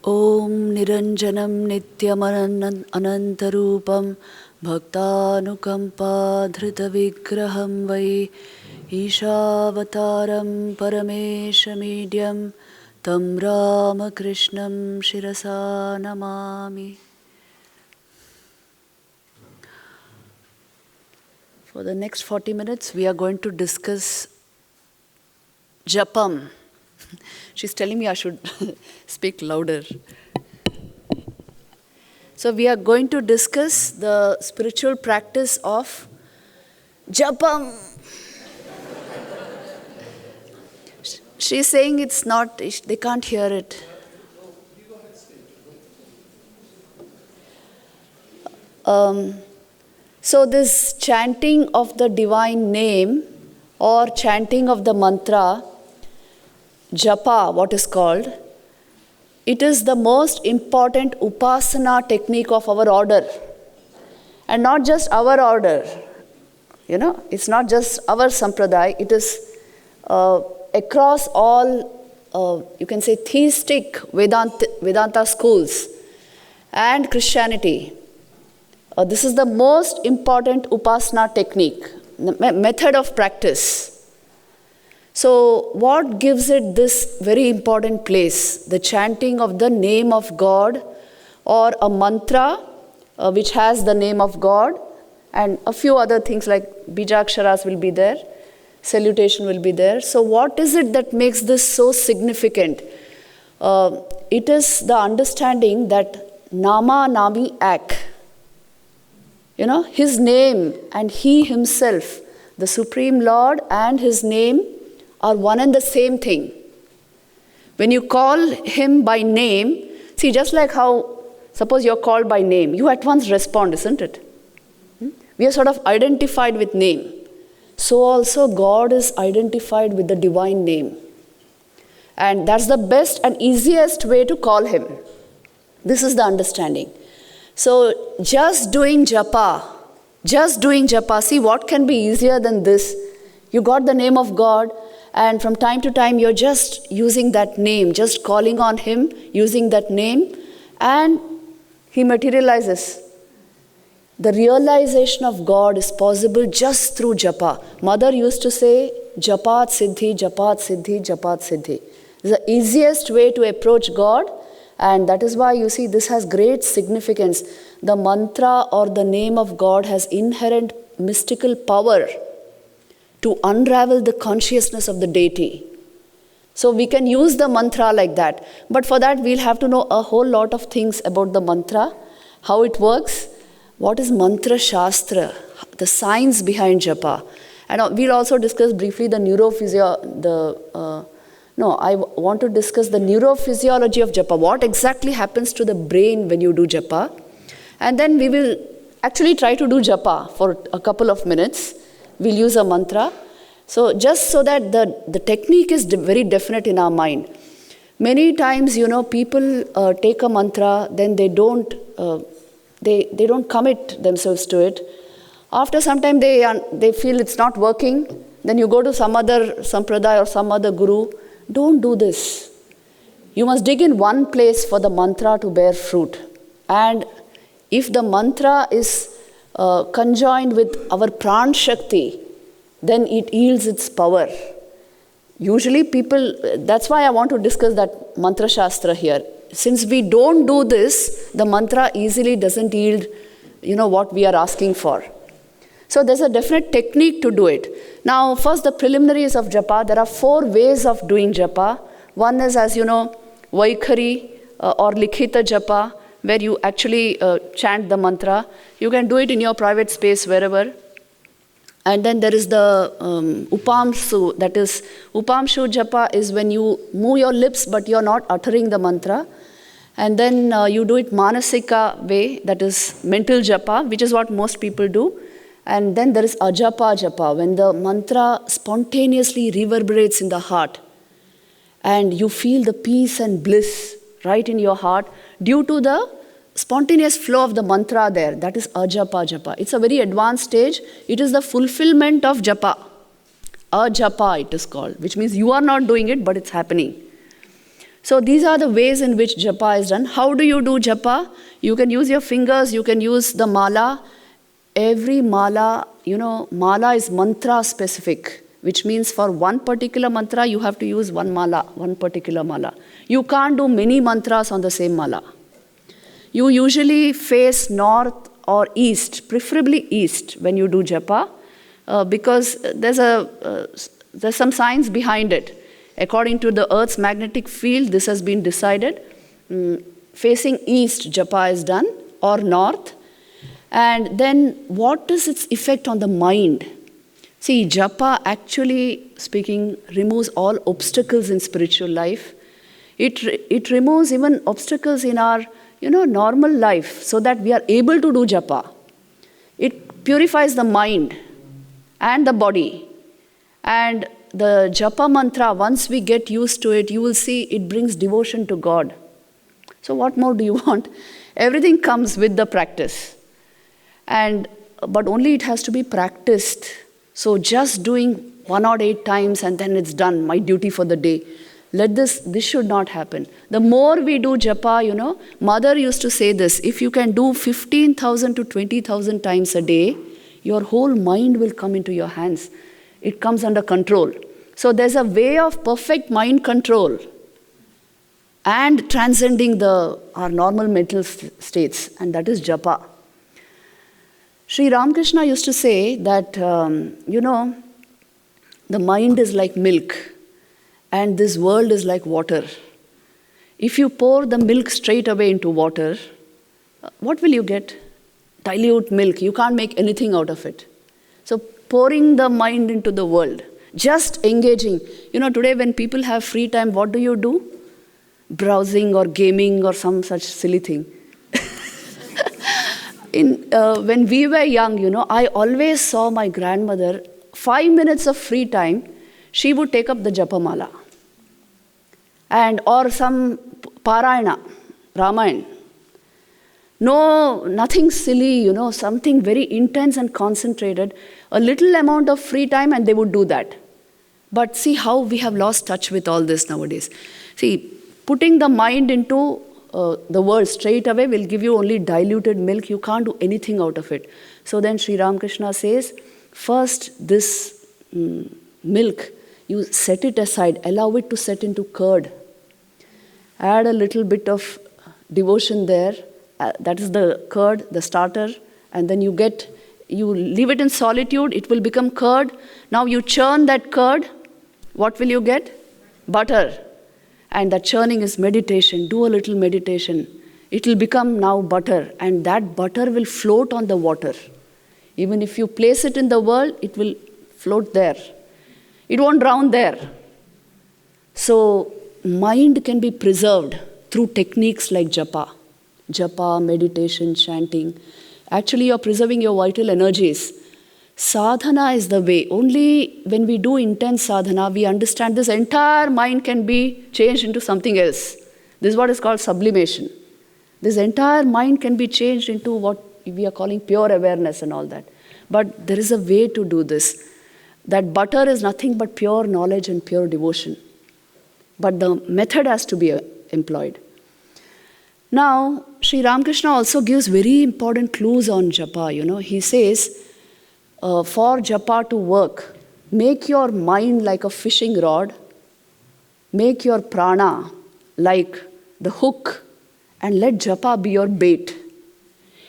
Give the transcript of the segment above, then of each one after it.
Om Niranjanam Nityamanand Anantarupam Bhaktanukampa Dhrita Vigraham Vai Ishavataram Parameshamidhyam Tam Ramakrishnam Shirasa Namami. For the next 40 minutes, we are going to discuss japam. She's telling me I should speak louder. So we are going to discuss the spiritual practice of japam. She's saying it's not, they can't hear it. So this chanting of the divine name or chanting of the mantra, japa, what is called, it is the most important upasana technique of our order. And not just our order, it's not just our sampradaya, it is across all, you can say, theistic Vedanta schools and Christianity. This is the most important upasana technique, method of practice. So what gives it this very important place? The chanting of the name of God or a mantra which has the name of God, and a few other things like bijaksharas will be there, salutation will be there. So what is it that makes this so significant? It is the understanding that nama nami ak. His name and he himself, the Supreme Lord and his name are one and the same thing. When you call him by name, see, just like how, suppose you're called by name, you at once respond, isn't it? We are sort of identified with name. So also God is identified with the divine name. And that's the best and easiest way to call him. This is the understanding. So just doing japa, see, what can be easier than this? You got the name of God, and from time to time you're just using that name, just calling on him, using that name, and he materializes. The realization of God is possible just through japa. Mother used to say, japat siddhi, japat siddhi, japat siddhi. It's the easiest way to approach God, and that is why you see this has great significance. The mantra or the name of God has inherent mystical power to unravel the consciousness of the deity. So we can use the mantra like that. But for that we'll have to know a whole lot of things about the mantra, how it works, what is mantra shastra, the science behind japa. And we'll also discuss briefly the I want to discuss the neurophysiology of japa. What exactly happens to the brain when you do japa? And then we will actually try to do japa for a couple of minutes. We'll use a mantra. So just so that the technique is very definite in our mind. Many times, people take a mantra, then they don't commit themselves to it. After some time, they feel it's not working. Then you go to some other sampradaya or some other guru. Don't do this. You must dig in one place for the mantra to bear fruit. And if the mantra is conjoined with our pran shakti, then it yields its power. Usually people, that's why I want to discuss that mantra shastra here. Since we don't do this, the mantra easily doesn't yield, what we are asking for. So there's a definite technique to do it. Now, first the preliminaries of japa. There are 4 ways of doing japa. One is, as you know, vaikhari or likhita japa, where you actually chant the mantra. You can do it in your private space, wherever. And then there is the upamshu, that is, upamshu japa is when you move your lips but you're not uttering the mantra. And then you do it manasika way, that is mental japa, which is what most people do. And then there is ajapa japa, when the mantra spontaneously reverberates in the heart. And you feel the peace and bliss right in your heart due to the spontaneous flow of the mantra there. That is ajapa japa. It's a very advanced stage. It is the fulfillment of japa. Ajapa it is called, which means you are not doing it, but it's happening. So these are the ways in which japa is done. How do you do japa? You can use your fingers, you can use the mala. Every mala, mala is mantra specific, which means for one particular mantra, you have to use one mala, one particular mala. You can't do many mantras on the same mala. You usually face north or east, preferably east, when you do japa, because there's some science behind it. According to the Earth's magnetic field, this has been decided. Facing east, japa is done, or north. And then what is its effect on the mind? See, japa, actually speaking, removes all obstacles in spiritual life. It removes even obstacles in our normal life, so that we are able to do japa. It purifies the mind and the body. And the japa mantra, once we get used to it, you will see it brings devotion to God. So what more do you want? Everything comes with the practice. But only it has to be practiced. So just doing 108 times and then it's done, my duty for the day. This should not happen. The more we do japa, Mother used to say this, if you can do 15,000 to 20,000 times a day, your whole mind will come into your hands. It comes under control. So there's a way of perfect mind control and transcending our normal mental states, and that is japa. Sri Ramakrishna used to say that, the mind is like milk and this world is like water. If you pour the milk straight away into water, what will you get? Dilute milk. You can't make anything out of it. So pouring the mind into the world, just engaging. Today when people have free time, what do? Browsing or gaming or some such silly thing. When we were young, I always saw my grandmother, 5 minutes of free time, she would take up the japa mala. Or some parayana, Ramayana. No, nothing silly, something very intense and concentrated. A little amount of free time and they would do that. But see how we have lost touch with all this nowadays. See, putting the mind into the world straight away will give you only diluted milk. You can't do anything out of it. So then Sri Ramakrishna says, first this milk, you set it aside, allow it to set into curd. Add a little bit of devotion there. That is the curd, the starter. And then you leave it in solitude, it will become curd. Now you churn that curd. What will you get? Butter. And that churning is meditation. Do a little meditation. It will become now butter. And that butter will float on the water. Even if you place it in the world, it will float there. It won't drown there. So mind can be preserved through techniques like japa. Japa, meditation, chanting. Actually, you're preserving your vital energies. Sadhana is the way. Only when we do intense sadhana, we understand this entire mind can be changed into something else. This is what is called sublimation. This entire mind can be changed into what we are calling pure awareness and all that. But there is a way to do this. That butter is nothing but pure knowledge and pure devotion. But the method has to be employed. Now, Sri Ramakrishna also gives very important clues on japa. He says, for japa to work, make your mind like a fishing rod, make your prana like the hook, and let japa be your bait.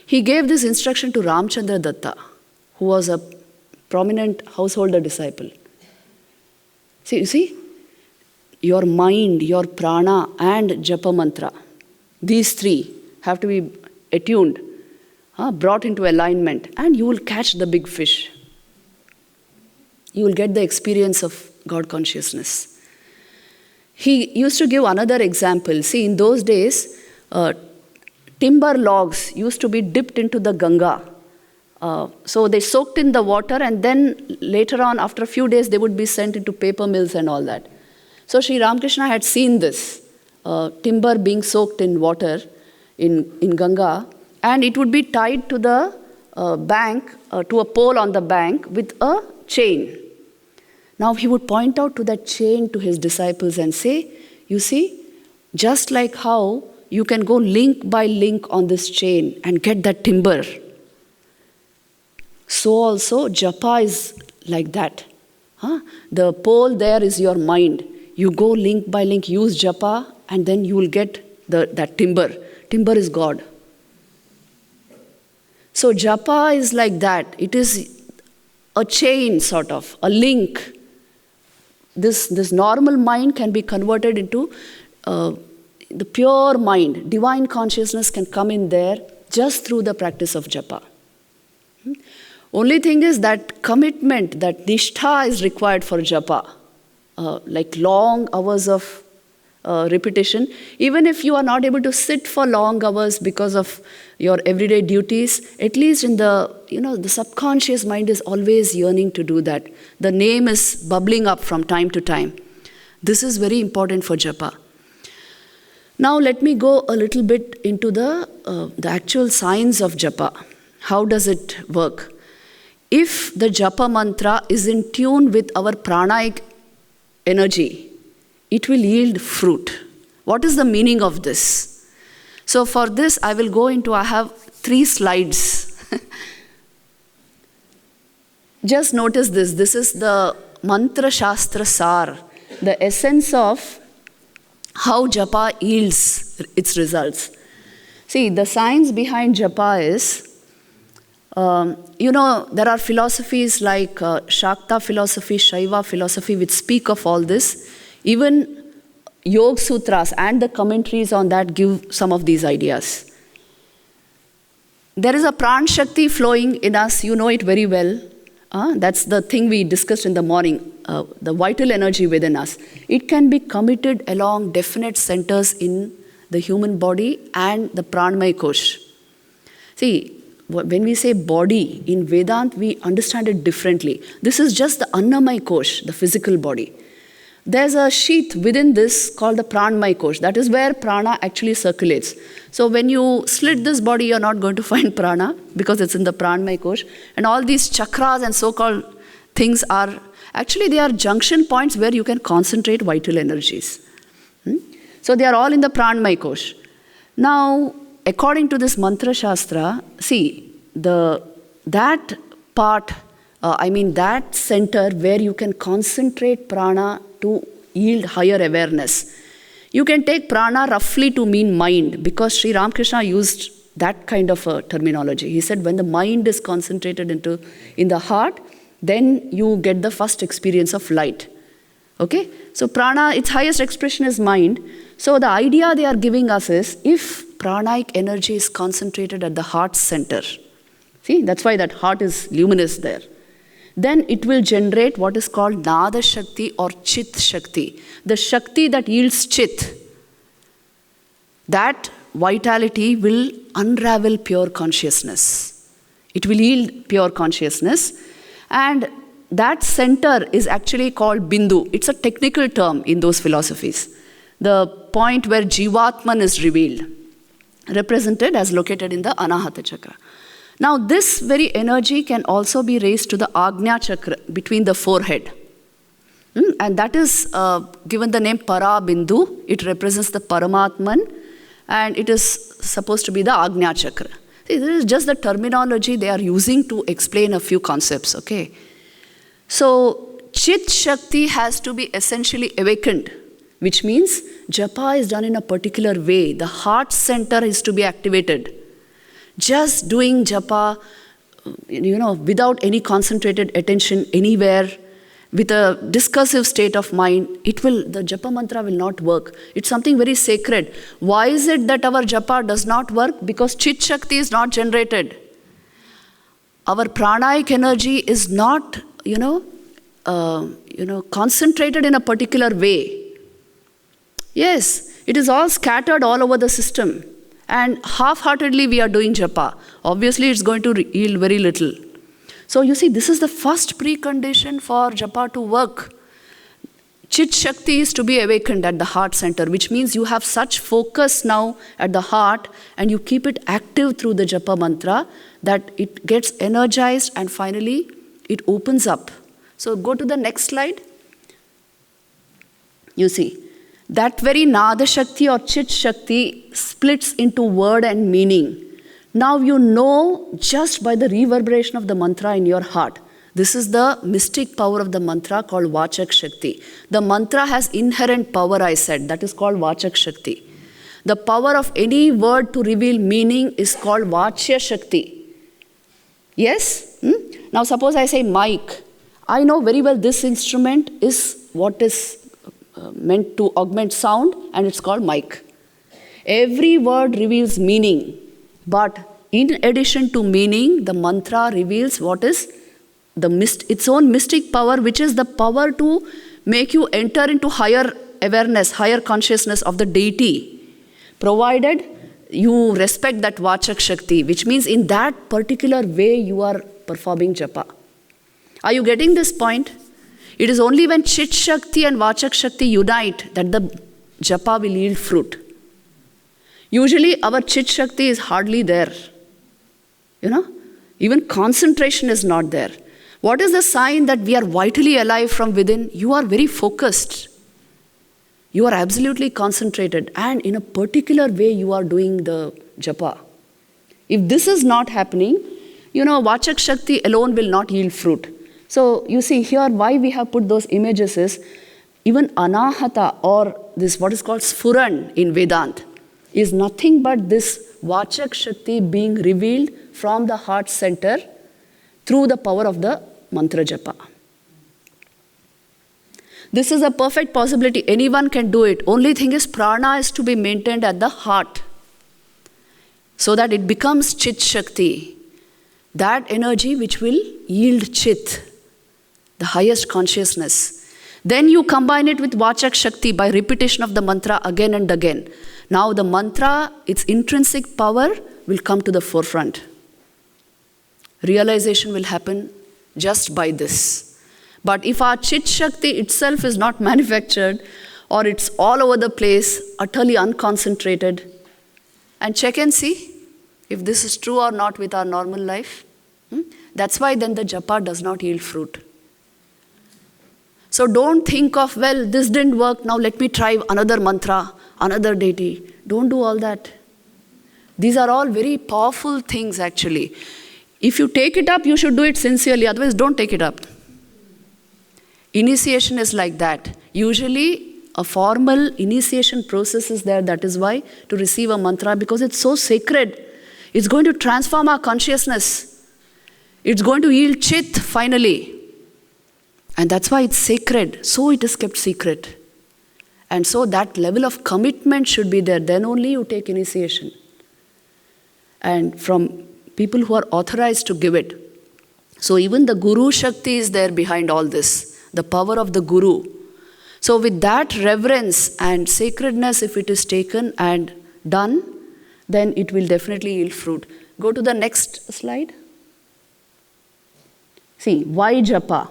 He gave this instruction to Ramchandra Datta, who was a prominent householder disciple. See, you see? Your mind, your prana, and japa mantra. These three have to be attuned, brought into alignment, and you will catch the big fish. You will get the experience of God consciousness. He used to give another example. See, in those days, timber logs used to be dipped into the Ganga. So they soaked in the water, and then later on, after a few days, they would be sent into paper mills and all that. So Sri Ramakrishna had seen this. Timber being soaked in water in Ganga, and it would be tied to the bank, to a pole on the bank with a chain. Now he would point out to that chain to his disciples and say, you see, Just like how you can go link by link on this chain and get that timber. So also japa is like that. The pole there is your mind. You go link by link, use japa, and then you will get that timber. Timber is God. So japa is like that. It is a chain, sort of, a link. This normal mind can be converted into the pure mind. Divine consciousness can come in there just through the practice of japa. Only thing is that commitment, that nishtha is required for japa. Like long hours of repetition. Even if you are not able to sit for long hours because of your everyday duties, at least in the subconscious mind is always yearning to do that. The name is bubbling up from time to time. This is very important for japa. Now let me go a little bit into the actual science of japa. How does it work? If the japa mantra is in tune with our pranic energy, it will yield fruit. What is the meaning of this? So for this, I have 3 slides. Just notice this. This is the mantra shastra sar, the essence of how japa yields its results. See, the science behind japa is, there are philosophies like Shakta philosophy, Shaiva philosophy, which speak of all this. Even Yoga Sutras and the commentaries on that give some of these ideas. There is a Pran Shakti flowing in us, you know it very well. That's the thing we discussed in the morning, the vital energy within us. It can be committed along definite centers in the human body and the Pranamaya Kosh. See, when we say body, in Vedanta, we understand it differently. This is just the Annamaya Kosh, the physical body. There's a sheath within this called the Pranamaya Kosh. That is where prana actually circulates. So when you slit this body, you're not going to find prana because it's in the Pranamaya Kosh. And all these chakras and so-called things are, actually they are junction points where you can concentrate vital energies. So they are all in the Pranamaya Kosh. Now, according to this mantra shastra, see, that center where you can concentrate prana to yield higher awareness. You can take prana roughly to mean mind, because Sri Ramakrishna used that kind of a terminology. He said when the mind is concentrated in the heart, then you get the first experience of light. Okay? So prana, its highest expression is mind. So the idea they are giving us is, if pranic energy is concentrated at the heart center, see, that's why that heart is luminous there, then it will generate what is called Nada Shakti or Chit Shakti. The Shakti that yields Chit. That vitality will unravel pure consciousness. It will yield pure consciousness. And that center is actually called Bindu. It's a technical term in those philosophies. The point where Jivatman is revealed, represented as located in the Anahata Chakra. Now this very energy can also be raised to the Agnya Chakra between the forehead. And that is given the name Parabindu. It represents the Paramatman, and it is supposed to be the Agnya Chakra. See, this is just the terminology they are using to explain a few concepts, okay? So Chit Shakti has to be essentially awakened, which means japa is done in a particular way. The heart center is to be activated. Just doing japa, without any concentrated attention anywhere, with a discursive state of mind, the japa mantra will not work. It's something very sacred. Why is it that our japa does not work? Because Chit Shakti is not generated. Our pranic energy is not, concentrated in a particular way. Yes, it is all scattered all over the system. And half-heartedly we are doing japa. Obviously, it's going to yield very little. So you see, this is the first precondition for japa to work. Chit Shakti is to be awakened at the heart center, which means you have such focus now at the heart, and you keep it active through the japa mantra that it gets energized and finally it opens up. So go to the next slide. You see, That very Nada Shakti or Chit Shakti splits into word and meaning. Now you know just by the reverberation of the mantra in your heart. This is the mystic power of the mantra called Vachak Shakti. The mantra has inherent power, I said. That is called Vachak Shakti. The power of any word to reveal meaning is called Vachya Shakti. Yes? Now suppose I say mic. I know very well this instrument is what is meant to augment sound, and it's called mic. Every word reveals meaning, but in addition to meaning, the mantra reveals what is its own mystic power, which is the power to make you enter into higher awareness, higher consciousness of the deity, provided you respect that Vachak Shakti, which means in that particular way you are performing japa. Are you getting this point? It is only when Chit Shakti and Vachak Shakti unite that the japa will yield fruit. Usually our Chit Shakti is hardly there. Even concentration is not there. What is the sign that we are vitally alive from within? You are very focused. You are absolutely concentrated, and in a particular way you are doing the japa. If this is not happening, Vachak Shakti alone will not yield fruit. So you see here why we have put those images is, even anahata or this what is called sphuran in Vedanta is nothing but this Vachak Shakti being revealed from the heart center through the power of the mantra japa. This is a perfect possibility. Anyone can do it. Only thing is prana is to be maintained at the heart so that it becomes Chit Shakti. That energy which will yield Chit, the highest consciousness. Then you combine it with Vachak Shakti by repetition of the mantra again and again. Now the mantra, its intrinsic power will come to the forefront. Realization will happen just by this. But if our Chit Shakti itself is not manufactured, or it's all over the place, utterly unconcentrated, and check and see if this is true or not with our normal life. That's why then the japa does not yield fruit. So don't think of, well, this didn't work, now let me try another mantra, another deity. Don't do all that. These are all very powerful things actually. If you take it up, you should do it sincerely, otherwise don't take it up. Initiation is like that. Usually a formal initiation process is there, that is why, to receive a mantra, because it's so sacred. It's going to transform our consciousness. It's going to yield Chit finally. And that's why it's sacred. So it is kept secret. And so that level of commitment should be there. Then only you take initiation. And from people who are authorized to give it. So even the Guru Shakti is there behind all this. The power of the Guru. So with that reverence and sacredness, if it is taken and done, then it will definitely yield fruit. Go to the next slide. See, why japa?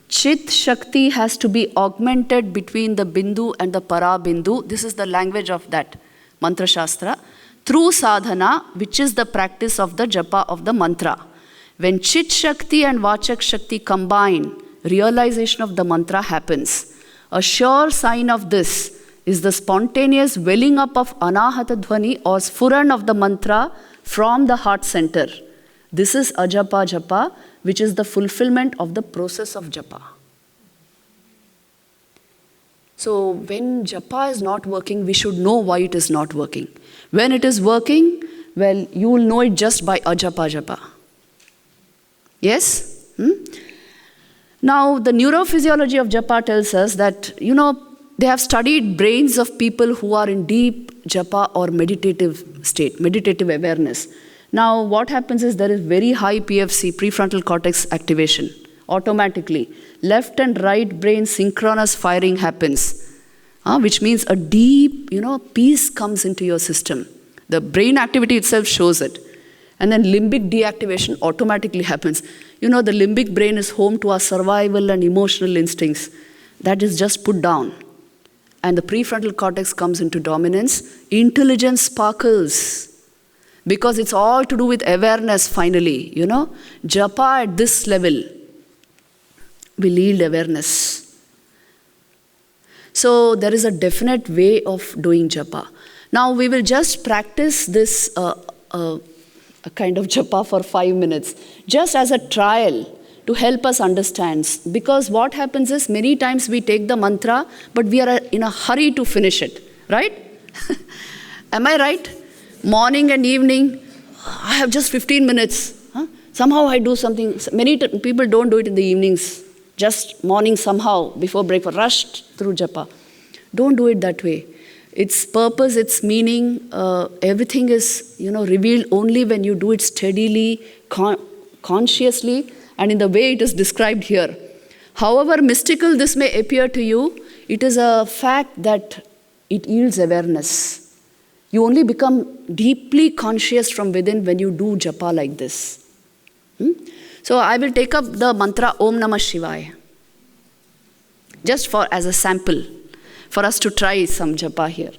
Chit Shakti has to be augmented between the Bindu and the Para Bindu. This is the language of that Mantra Shastra. Through sadhana, which is the practice of the japa of the mantra. When Chit Shakti and Vachak Shakti combine, realization of the mantra happens. A sure sign of this is the spontaneous welling up of anahata dhvani or sphuran of the mantra from the heart center. This is ajapa japa, which is the fulfillment of the process of japa. So when japa is not working, we should know why it is not working. When it is working, well, you will know it just by ajapa japa. Yes? Now, the neurophysiology of japa tells us that, they have studied brains of people who are in deep japa or meditative state, meditative awareness. Now, what happens is there is very high PFC, prefrontal cortex activation, automatically. Left and right brain synchronous firing happens, which means a deep, peace comes into your system. The brain activity itself shows it. And then limbic deactivation automatically happens. The limbic brain is home to our survival and emotional instincts. That is just put down. And the prefrontal cortex comes into dominance. Intelligence sparkles. Because it's all to do with awareness finally, Japa at this level will yield awareness. So there is a definite way of doing japa. Now we will just practice this a kind of japa for 5 minutes, just as a trial to help us understand. Because what happens is many times we take the mantra, but we are in a hurry to finish it, right? Am I right? Morning and evening, I have just 15 minutes. Huh? Somehow I do something. Many people don't do it in the evenings. Just morning somehow, before breakfast, rushed through japa. Don't do it that way. Its purpose, its meaning, everything is revealed only when you do it steadily, consciously, and in the way it is described here. However mystical this may appear to you, it is a fact that it yields awareness. You only become deeply conscious from within when you do japa like this. So I will take up the mantra Om Namah Shivaya, just as a sample, for us to try some japa here.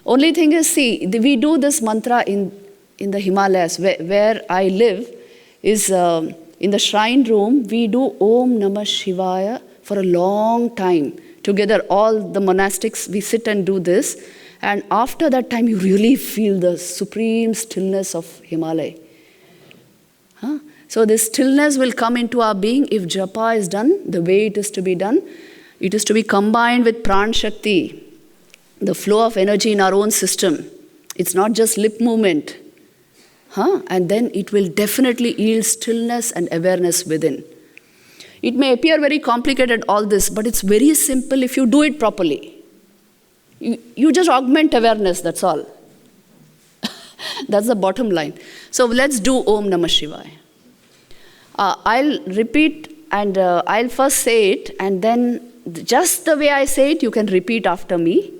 Only thing is, see, we do this mantra in the Himalayas, where I live, is in the shrine room, we do Om Namah Shivaya for a long time. Together, all the monastics, we sit and do this. And after that time, you really feel the supreme stillness of Himalaya. Huh? So this stillness will come into our being if japa is done the way it is to be done. It is to be combined with pran shakti, the flow of energy in our own system. It's not just lip movement. And then it will definitely yield stillness and awareness within. It may appear very complicated, all this, but it's very simple if you do it properly. You just augment awareness, that's all. That's the bottom line. So let's do Om Namah Shivaya. I'll repeat and I'll first say it, and then just the way I say it, you can repeat after me.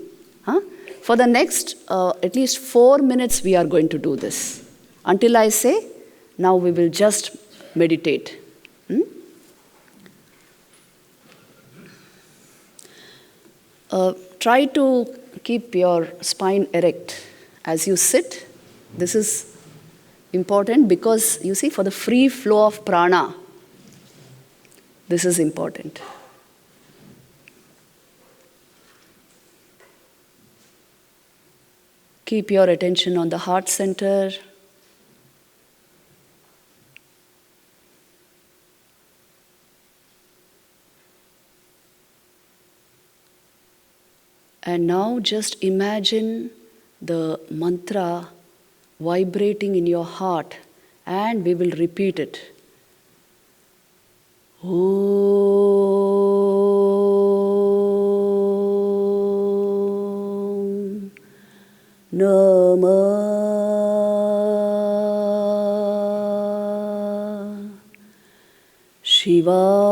For the next at least 4 minutes, we are going to do this. Until I say, now we will just meditate. Try to keep your spine erect as you sit. This is important because, you see, for the free flow of prana, this is important. Keep your attention on the heart center. And now just imagine the mantra vibrating in your heart, and we will repeat it. Om Namah Shivaya.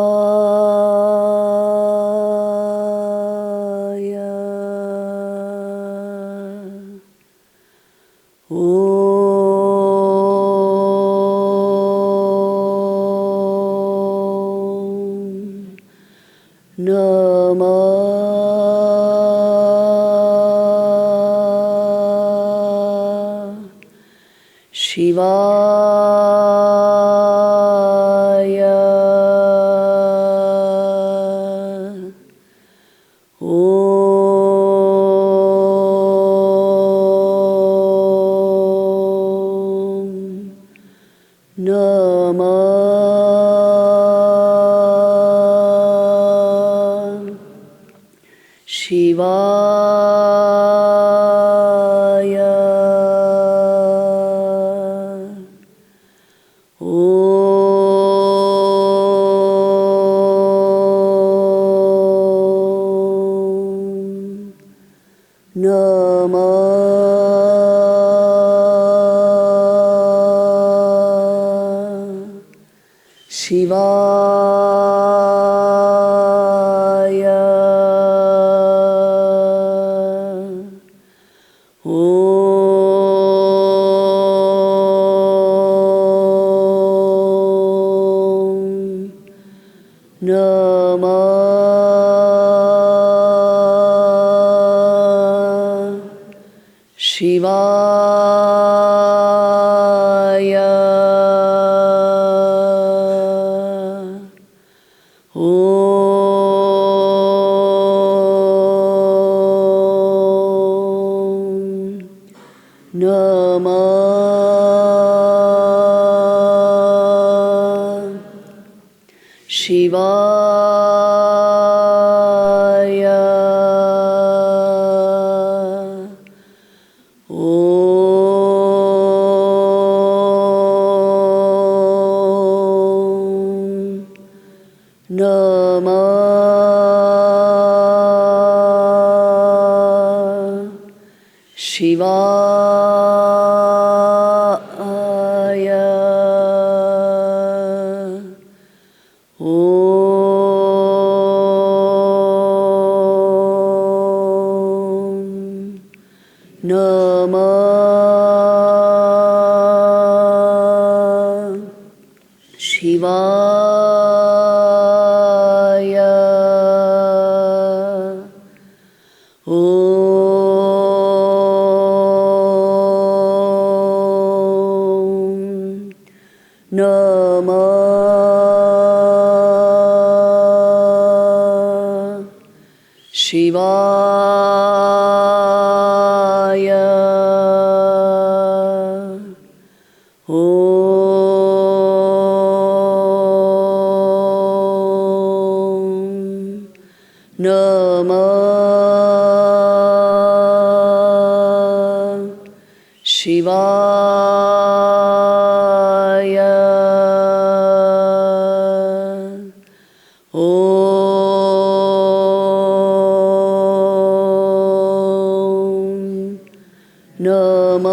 Shivaya. Shivaya. Om Namah Shivaya. Om Namah Shivaya. Om Namah Shivaya. Om Namah Shivaya. Om Namah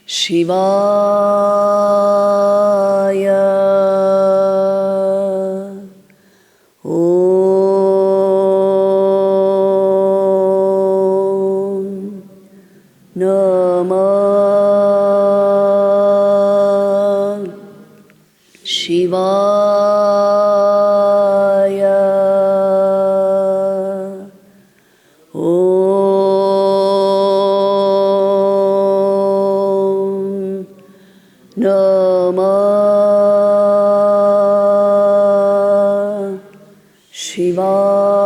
Shivaya. Om Namah Shivaya. Om Namah Shivaya. Om Namah Shivaya.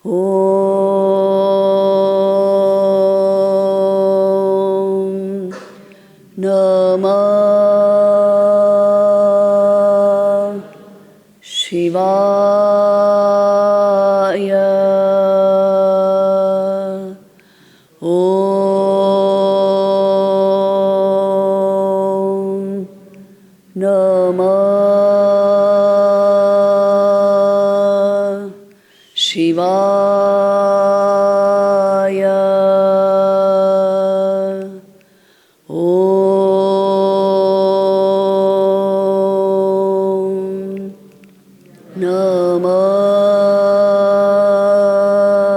Om Namah Shivaya. Om Namah Shivaya. Om Namah Shivaya.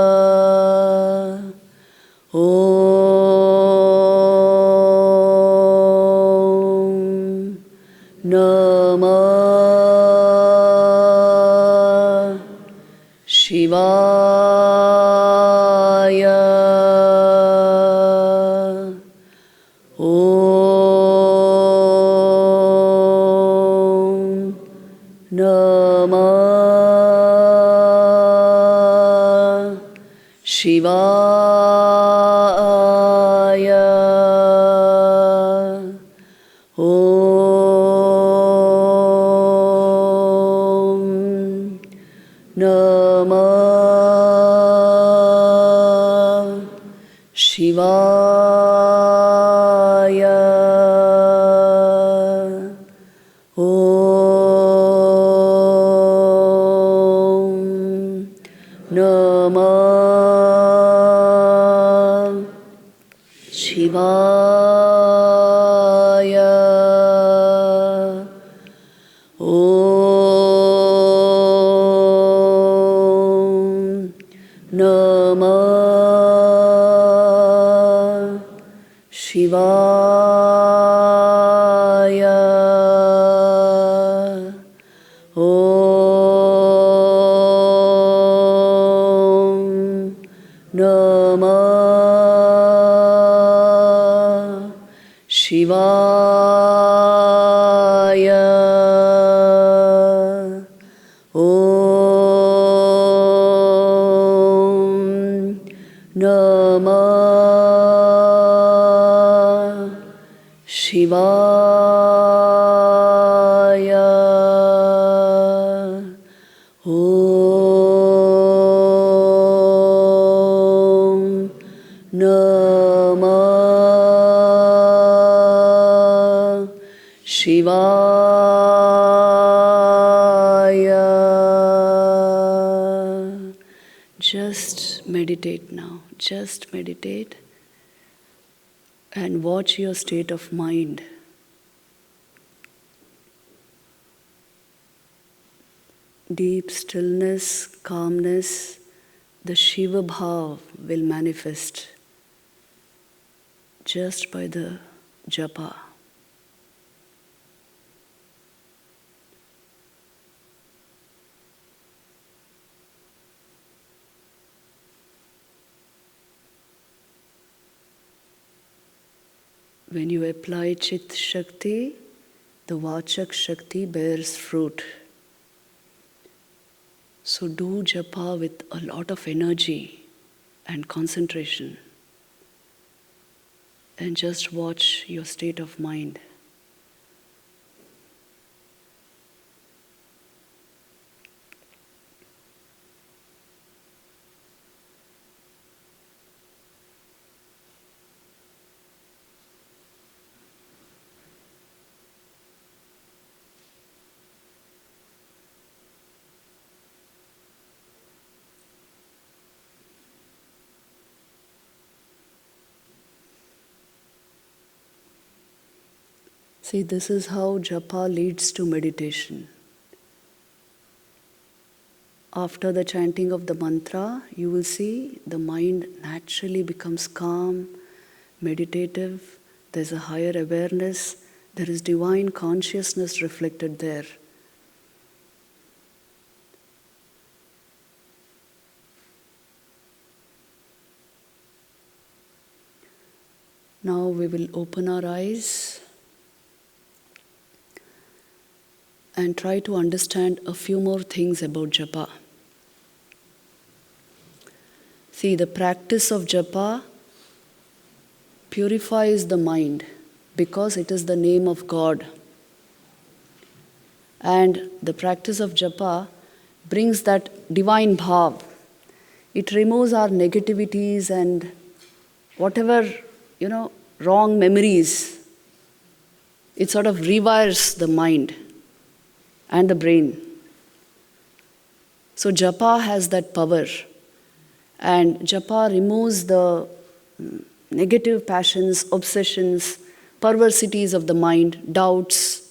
Om Namah Shivaya. Om Namah Shivaya. Om Namah Shivaya. Om Namah Shivaya. Om Namah Shivaya. Om Shivaya. Om Namah Shivaya. Just meditate now. Just meditate and watch your state of mind. Deep stillness, calmness, the Shiva Bhav will manifest just by the japa. When you apply Chit Shakti, the Vachak Shakti bears fruit. So do japa with a lot of energy and concentration. And just watch your state of mind. See, this is how japa leads to meditation. After the chanting of the mantra, you will see the mind naturally becomes calm, meditative, there's a higher awareness, there is divine consciousness reflected there. Now we will open our eyes and try to understand a few more things about japa. See, the practice of japa purifies the mind because it is the name of God. And the practice of japa brings that divine bhav. It removes our negativities and whatever, wrong memories. It sort of rewires the mind and the brain. So japa has that power. And japa removes the negative passions, obsessions, perversities of the mind, doubts,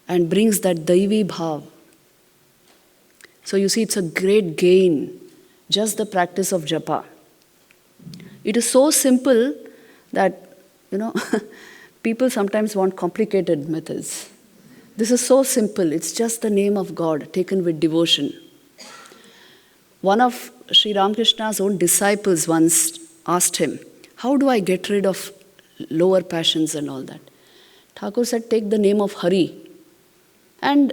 and brings that daivi bhav. So you see, it's a great gain, just the practice of japa. It is so simple that, people sometimes want complicated methods. This is so simple. It's just the name of God taken with devotion. One of Sri Ramakrishna's own disciples once asked him, how do I get rid of lower passions and all that? Thakur said, take the name of Hari. And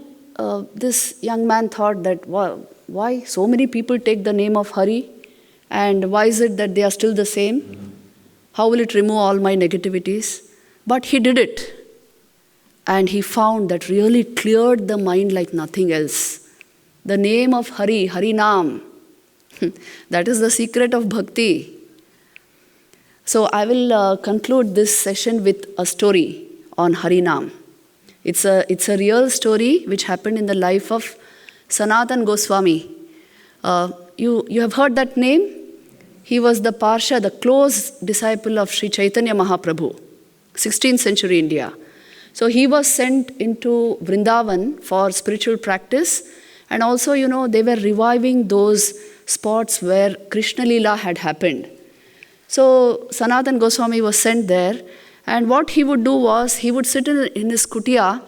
this young man thought that, why so many people take the name of Hari? And why is it that they are still the same? How will it remove all my negativities? But he did it. And he found that really cleared the mind like nothing else. The name of Hari, Harinam, that is the secret of bhakti. So I will conclude this session with a story on Harinam. It's a real story which happened in the life of Sanatan Goswami. You have heard that name? He was the Parsha, the close disciple of Sri Chaitanya Mahaprabhu, 16th century India. So he was sent into Vrindavan for spiritual practice, and also, they were reviving those spots where Krishna Leela had happened. So Sanatan Goswami was sent there, and what he would do was, he would sit in his kutia.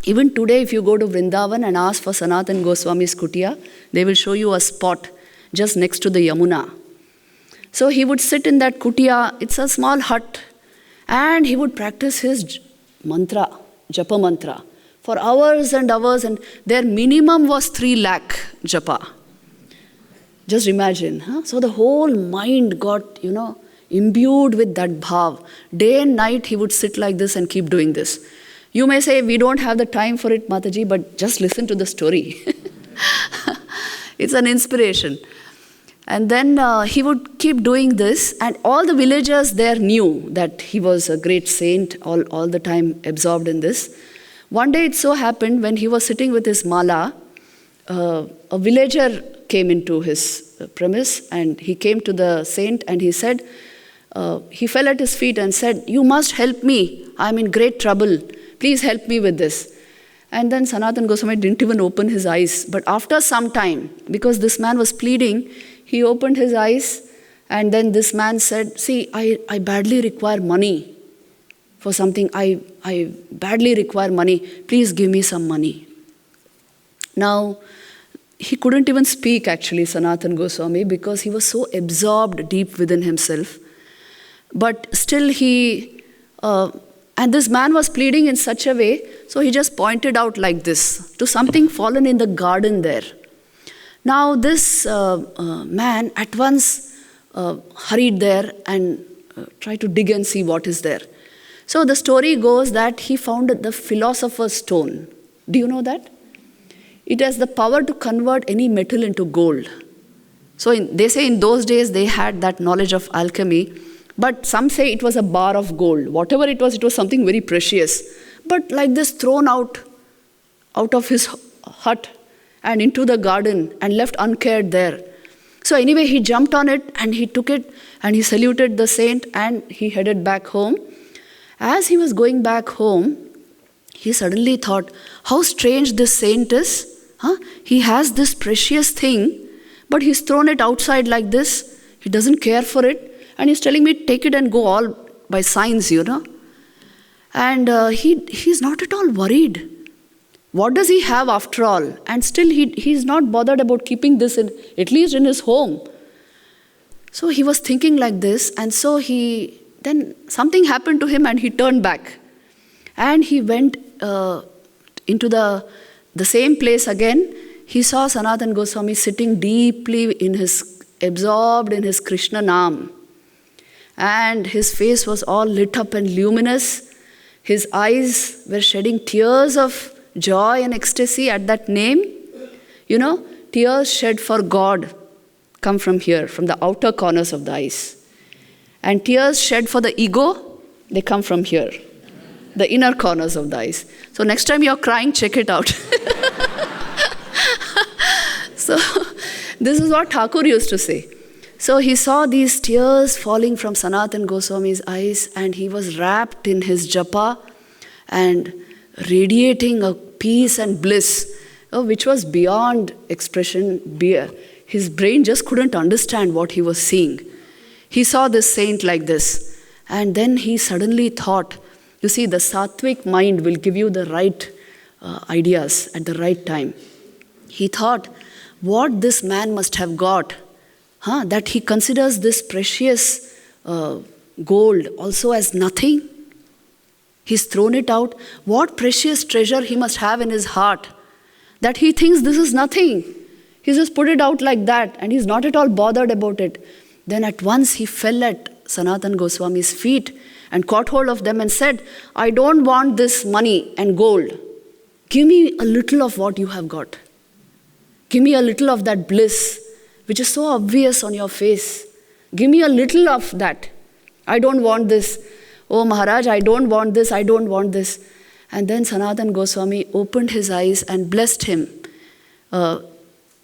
Even today, if you go to Vrindavan and ask for Sanatan Goswami's kutia, they will show you a spot just next to the Yamuna. So he would sit in that kutia, it's a small hut, and he would practice his mantra, japa mantra, for hours and hours, and their minimum was 3 lakh japa. Just imagine, huh? So the whole mind got, imbued with that bhav. Day and night he would sit like this and keep doing this. You may say, we don't have the time for it, Mataji, but just listen to the story. It's an inspiration. And then he would keep doing this, and all the villagers there knew that he was a great saint, all the time absorbed in this. One day it so happened, when he was sitting with his mala, a villager came into his premise, and he came to the saint and he said, he fell at his feet and said, "You must help me. I'm in great trouble. Please help me with this." And then Sanatana Goswami didn't even open his eyes. But after some time, because this man was pleading, he opened his eyes, and then this man said, "See, I badly require money for something. I badly require money. Please give me some money." Now, he couldn't even speak actually, Sanatana Goswami, because he was so absorbed deep within himself. But still and this man was pleading in such a way, so he just pointed out like this to something fallen in the garden there. Now this man at once hurried there and tried to dig and see what is there. So the story goes that he found the philosopher's stone. Do you know that? It has the power to convert any metal into gold. So they say in those days they had that knowledge of alchemy, but some say it was a bar of gold. Whatever it was something very precious. But like this, thrown out of his hut and into the garden and left uncared there. So anyway, he jumped on it and he took it and he saluted the saint and he headed back home. As he was going back home, he suddenly thought, how strange this saint is. He has this precious thing, but he's thrown it outside like this. He doesn't care for it. And he's telling me, take it and go all by signs, And he's not at all worried. What does he have after all? And still he's not bothered about keeping this at least in his home. So he was thinking like this, and so then something happened to him and he turned back. And he went into the same place again. He saw Sanatana Goswami sitting deeply absorbed in his Krishna Nam. And his face was all lit up and luminous. His eyes were shedding tears of joy and ecstasy at that name. Tears shed for God come from here, from the outer corners of the eyes. And tears shed for the ego, they come from here, the inner corners of the eyes. So next time you're crying, check it out. So this is what Thakur used to say. So he saw these tears falling from Sanatana Goswami's eyes, and he was wrapped in his japa and radiating a peace and bliss, which was beyond expression. His brain just couldn't understand what he was seeing. He saw this saint like this, and then he suddenly thought, you see, the sattvic mind will give you the right ideas at the right time. He thought, what this man must have got, that he considers this precious gold also as nothing. He's thrown it out. What precious treasure he must have in his heart, that he thinks this is nothing. He's just put it out like that, and he's not at all bothered about it. Then at once he fell at Sanatana Goswami's feet and caught hold of them and said, I don't want this money and gold. Give me a little of what you have got. Give me a little of that bliss, which is so obvious on your face. Give me a little of that. I don't want this. Oh Maharaj, I don't want this, I don't want this. And then Sanatana Goswami opened his eyes and blessed him.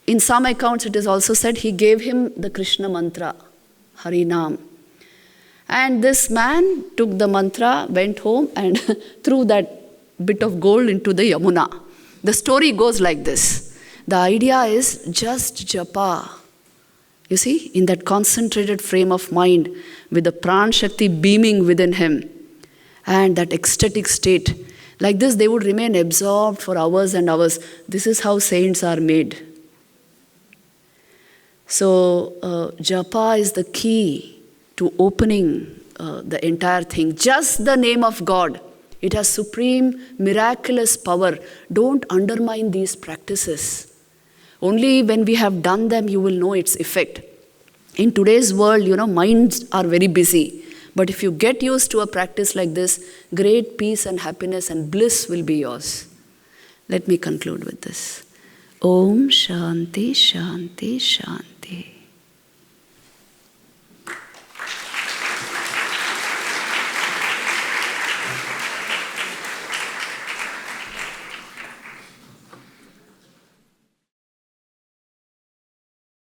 In some accounts it is also said he gave him the Krishna mantra, Hari Nam. And this man took the mantra, went home and threw that bit of gold into the Yamuna. The story goes like this. The idea is just japa. You see, in that concentrated frame of mind with the pran shakti beaming within him and that ecstatic state. Like this, they would remain absorbed for hours and hours. This is how saints are made. So, japa is the key to opening the entire thing. Just the name of God. It has supreme, miraculous power. Don't undermine these practices. Only when we have done them, you will know its effect. In today's world, minds are very busy. But if you get used to a practice like this, great peace and happiness and bliss will be yours. Let me conclude with this. Om Shanti Shanti Shanti.